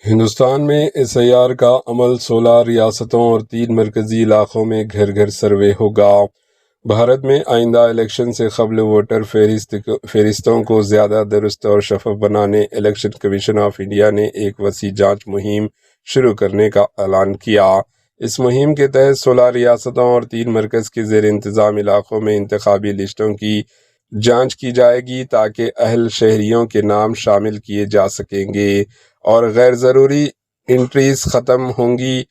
ہندوستان میں S I R کا عمل 16 ریاستوں اور 3 مرکزی علاقوں میں گھر گھر سروے ہوگا۔ بھارت میں آئندہ الیکشن سے قبل ووٹر فہرستوں کو زیادہ درست اور شفاف بنانے الیکشن کمیشن آف انڈیا نے ایک وسیع جانچ مہم شروع کرنے کا اعلان کیا۔ اس مہم کے تحت 16 ریاستوں اور 3 مرکز کے زیر انتظام علاقوں میں انتخابی لسٹوں کی جانچ کی جائے گی تاکہ اہل شہریوں کے نام شامل کیے جا سکیں گے اور غیر ضروری انٹریز ختم ہوں گی۔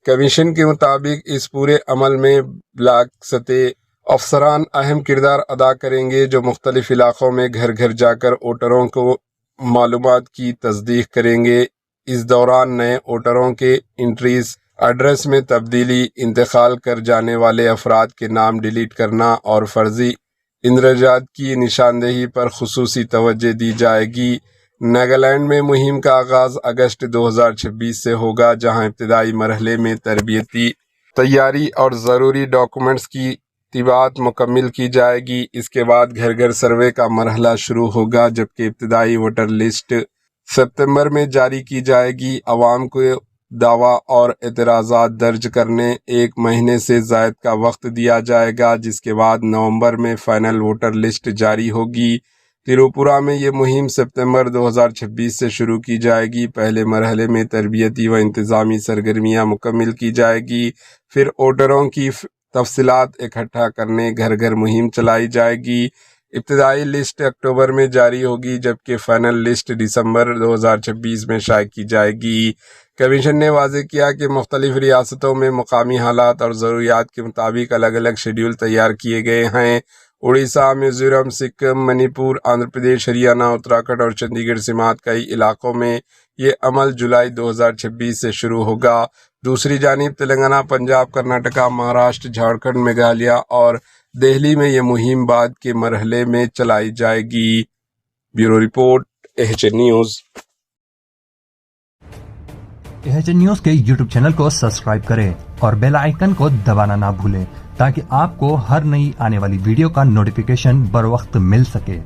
کمیشن کے مطابق اس پورے عمل میں بلاک سطح افسران اہم کردار ادا کریں گے جو مختلف علاقوں میں گھر گھر جا کر ووٹروں کو معلومات کی تصدیق کریں گے۔ اس دوران نئے ووٹروں کے انٹریز، ایڈریس میں تبدیلی، انتقال کر جانے والے افراد کے نام ڈیلیٹ کرنا اور فرضی اندراجات کی نشاندہی پر خصوصی توجہ دی جائے گی۔ ناگالینڈ میں مہم کا آغاز اگست 2026 سے ہوگا، جہاں ابتدائی مرحلے میں تربیتی تیاری اور ضروری ڈاکومنٹس کی طباعت مکمل کی جائے گی۔ اس کے بعد گھر گھر سروے کا مرحلہ شروع ہوگا، جبکہ ابتدائی ووٹر لسٹ ستمبر میں جاری کی جائے گی۔ عوام کو دعویٰ اور اعتراضات درج کرنے 1 مہینے سے زائد کا وقت دیا جائے گا، جس کے بعد نومبر میں فائنل ووٹر لسٹ جاری ہوگی۔ تریپورہ میں یہ مہم ستمبر 2026 سے شروع کی جائے گی۔ پہلے مرحلے میں تربیتی و انتظامی سرگرمیاں مکمل کی جائے گی، پھر ووٹروں کی تفصیلات اکٹھا کرنے گھر گھر مہم چلائی جائے گی۔ ابتدائی لسٹ اکتوبر میں جاری ہوگی، جبکہ فائنل لسٹ دسمبر 2026 میں شائع کی جائے گی۔ کمیشن نے واضح کیا کہ مختلف ریاستوں میں مقامی حالات اور ضروریات کے مطابق الگ الگ شیڈول تیار کیے گئے ہیں۔ اڑیسہ، میزورم، سکم، منی پور، آندھرا پردیش، ہریانہ، اتراکھنڈ اور چندی گڑھ سمیت کئی علاقوں میں یہ عمل جولائی 2026 سے شروع ہوگا۔ دوسری جانب تلنگانہ، پنجاب، کرناٹک، مہاراشٹر، جھارکھنڈ، میگھالیہ اور دہلی میں یہ مہم بعد کے مرحلے میں چلائی جائے گی۔ Bureau report, H News. H News کے یوٹیوب چینل کو سبسکرائب کریں اور بیل آئیکن کو دبانا نہ بھولیں تاکہ آپ کو ہر نئی آنے والی ویڈیو کا نوٹیفیکیشن بر وقت مل سکے۔